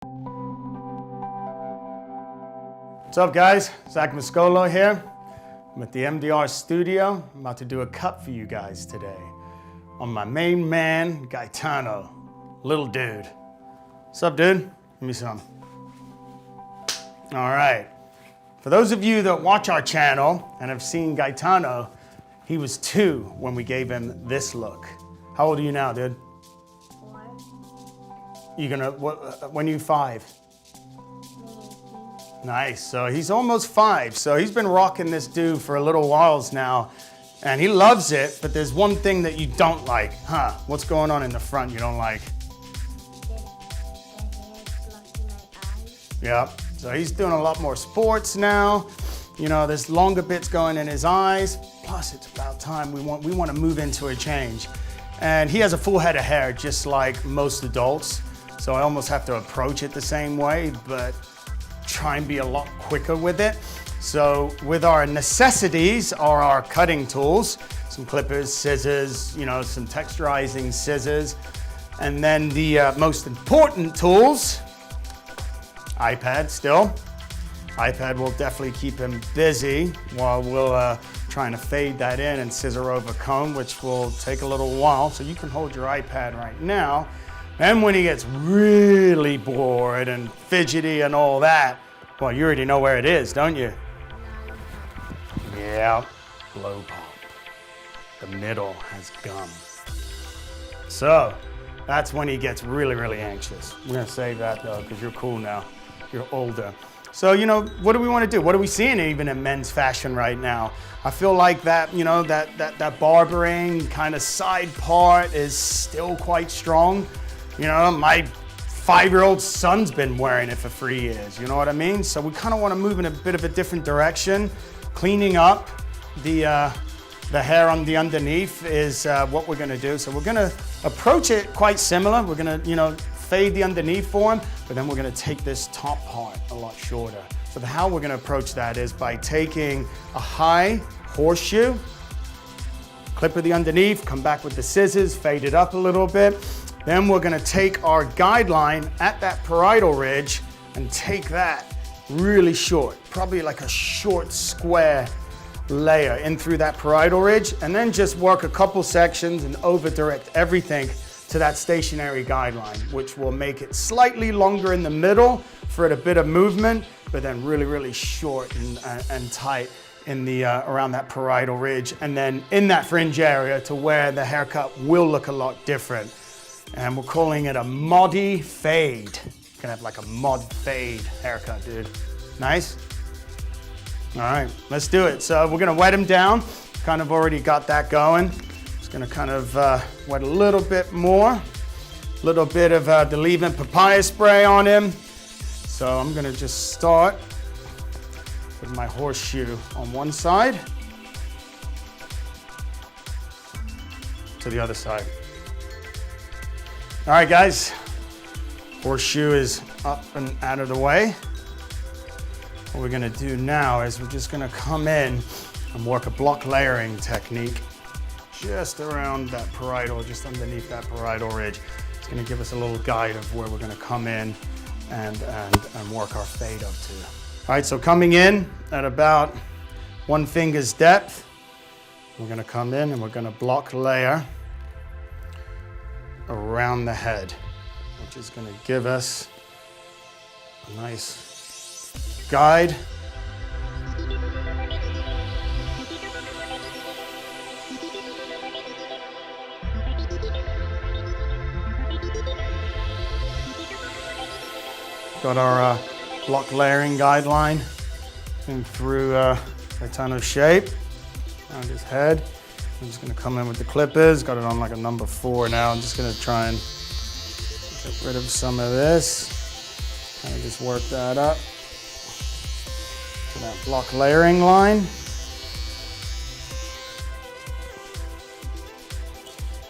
What's up, guys? Zach Mascolo here. I'm at the MDR studio. I'm about to do a cut for you guys today on my main man, Gaetano. Little dude. What's up, dude? Give me some. All right. For those of you that watch our channel and have seen Gaetano, he was 2 when we gave him this look. How old are you now, dude? 4. When are you 5? Nice, so he's almost 5. So he's been rocking this dude for a little whiles now, and he loves it, but there's one thing that you don't like. Huh, what's going on in the front you don't like? The hair's blocking my eyes. Yeah, so he's doing a lot more sports now. You know, there's longer bits going in his eyes. Plus, it's about time we want to move into a change. And he has a full head of hair, just like most adults. So I almost have to approach it the same way, but try and be a lot quicker with it. So with our necessities are our cutting tools, some clippers, scissors, you know, some texturizing scissors. And then the most important tools, iPad still. iPad will definitely keep him busy while we'll trying to fade that in and scissor over comb, which will take a little while. So you can hold your iPad right now. And when he gets really bored and fidgety and all that, well, you already know where it is, don't you? Yeah, blow pop. The middle has gum. So that's when he gets really, really anxious. We're gonna save that though, because you're cool now. You're older. So, you know, what do we want to do? What are we seeing even in men's fashion right now? I feel like that, you know, that barbering kind of side part is still quite strong. You know, my 5-year-old son's been wearing it for 3 years, you know what I mean? So we kind of want to move in a bit of a different direction. Cleaning up the hair on the underneath is what we're going to do. So we're going to approach it quite similar. We're going to, you know, fade the underneath for him, but then we're going to take this top part a lot shorter. So how we're going to approach that is by taking a high horseshoe, clipper the underneath, come back with the scissors, fade it up a little bit. Then we're gonna take our guideline at that parietal ridge and take that really short, probably like a short square layer in through that parietal ridge, and then just work a couple sections and over direct everything to that stationary guideline, which will make it slightly longer in the middle for it a bit of movement, but then really, really short and tight in the around that parietal ridge, and then in that fringe area to where the haircut will look a lot different. And we're calling it a moddy fade. You're gonna have like a mod fade haircut, dude. Nice? All right, let's do it. So we're gonna wet him down. Kind of already got that going. Just gonna kind of wet a little bit more. A little bit of the leave-in papaya spray on him. So I'm gonna just start with my horseshoe on one side to the other side. All right, guys, horseshoe is up and out of the way. What we're gonna do now is we're just gonna come in and work a block layering technique just around that parietal, just underneath that parietal ridge. It's gonna give us a little guide of where we're gonna come in and work our fade up to. All right, so coming in at about 1 finger's depth, we're gonna come in and we're gonna block layer around the head, which is going to give us a nice guide. Got our block layering guideline in through Gaetano's shape around his head. I'm just gonna come in with the clippers, got it on like a number 4 now. I'm just gonna try and get rid of some of this. Kind of just work that up to that block layering line.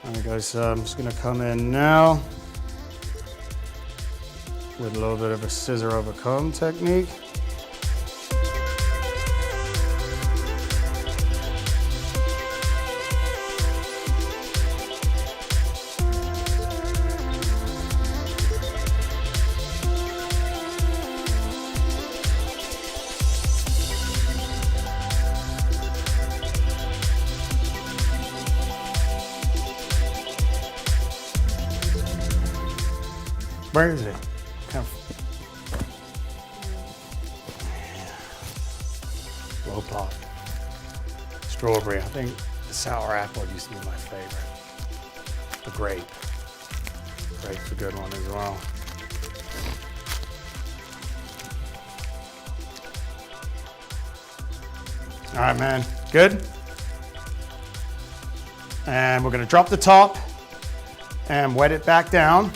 There we go, so I'm just gonna come in now with a little bit of a scissor over comb technique. Where is it? Kind of. Yeah. Low pop. Strawberry. I think the sour apple used to be my favorite. The grape. Grape's a good one as well. All right, man. Good? And we're gonna drop the top and wet it back down.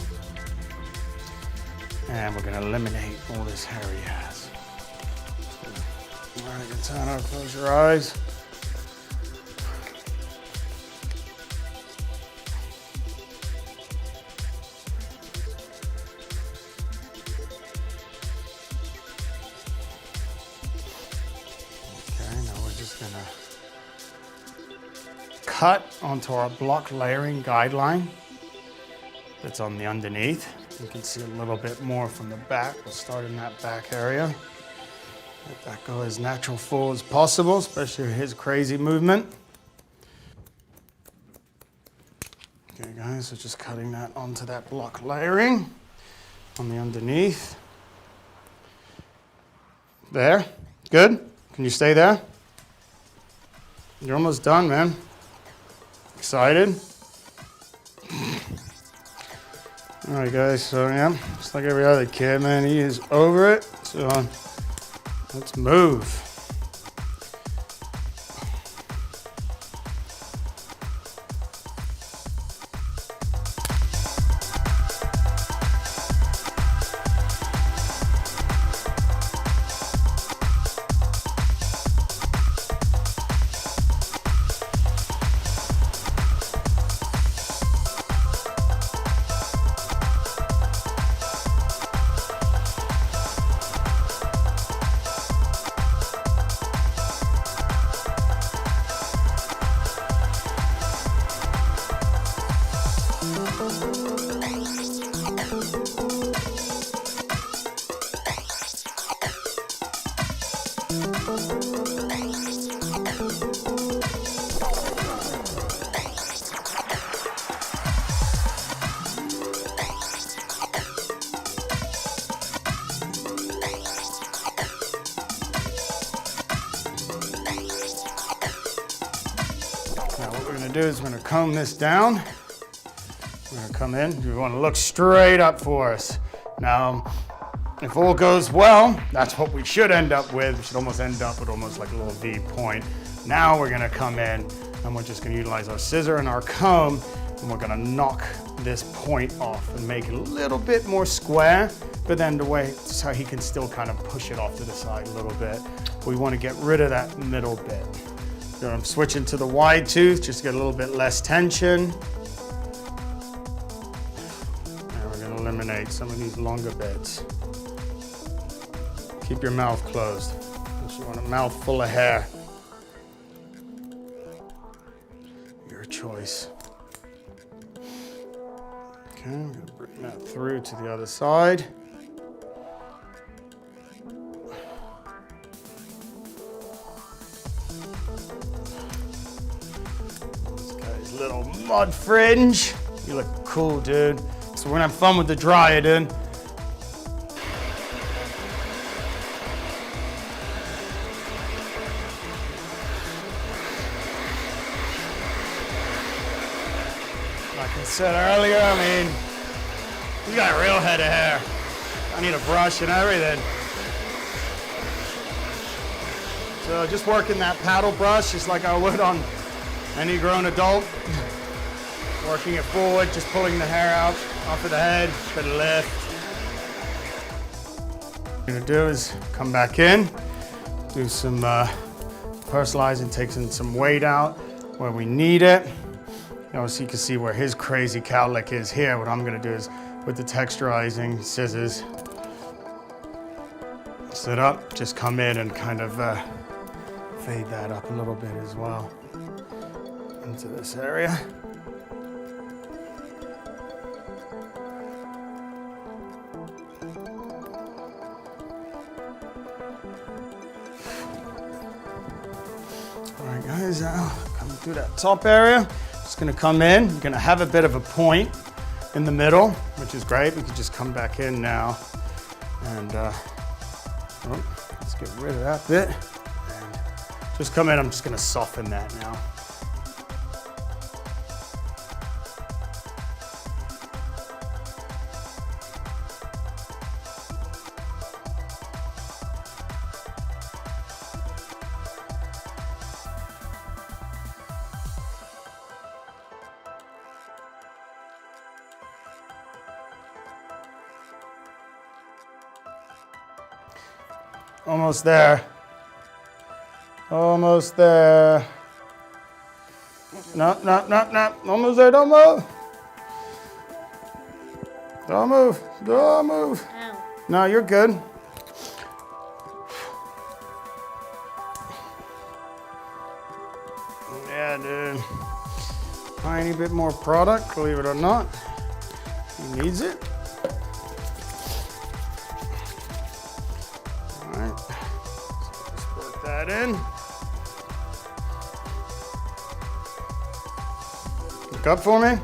And we're gonna eliminate all this hair he has. All right, Gaetano, close your eyes. Cut onto our block layering guideline that's on the underneath. You can see a little bit more from the back. We'll start in that back area. Let that go as natural full as possible, especially his crazy movement. Okay guys, so just cutting that onto that block layering on the underneath. There, good. Can you stay there? You're almost done, man. Excited? All right, guys, so yeah, just like every other kid, man, he is over it. So let's move. Do is we're going to comb this down. We're going to come in. We want to look straight up for us. Now, if all goes well, that's what we should end up with. We should almost end up with almost like a little V point. Now we're going to come in and we're just going to utilize our scissor and our comb and we're going to knock this point off and make it a little bit more square, but then the way so he can still kind of push it off to the side a little bit. We want to get rid of that middle bit. So I'm switching to the wide tooth, just to get a little bit less tension. And we're gonna eliminate some of these longer bits. Keep your mouth closed. You want a mouth full of hair. Your choice. Okay, I'm gonna bring that through to the other side. Little mud fringe. You look cool, dude. So we're gonna have fun with the dryer, dude. Like I said earlier, I mean, you got a real head of hair. I need a brush and everything. So just working that paddle brush just like I would on any grown adult. Working it forward, just pulling the hair out off of the head, bit of lift. What we're gonna do is come back in, do some personalizing, taking some weight out where we need it. You know, so you can see where his crazy cowlick is here. What I'm gonna do is with the texturizing scissors, sit up, just come in and kind of fade that up a little bit as well into this area. All right, guys, come through that top area. Just gonna come in, you're gonna have a bit of a point. in the middle, which is great. We can just come back in now. And let's get rid of that bit. And just come in, I'm just gonna soften that now. Almost there. Almost there. No, no, no, no. Almost there. Don't move. Don't move. Don't move. Ow. No, you're good. Yeah, dude. Tiny bit more product, believe it or not. He needs it. That in. Look up for me.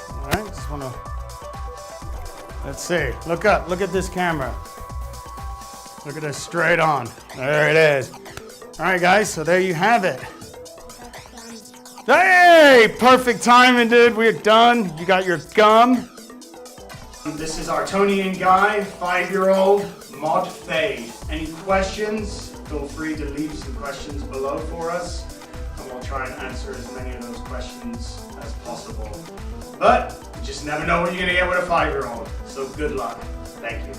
All right, just wanna, let's see, look up, look at this camera. Look at this straight on. There it is. All right, guys, so there you have it. Hey, perfect timing, dude. We're done. You got your gum. This is our Tony and Guy 5-year-old mod fade. Any questions? Feel free to leave some questions below for us, and we'll try and answer as many of those questions as possible. But you just never know what you're gonna get with a 5-year-old. So good luck. Thank you.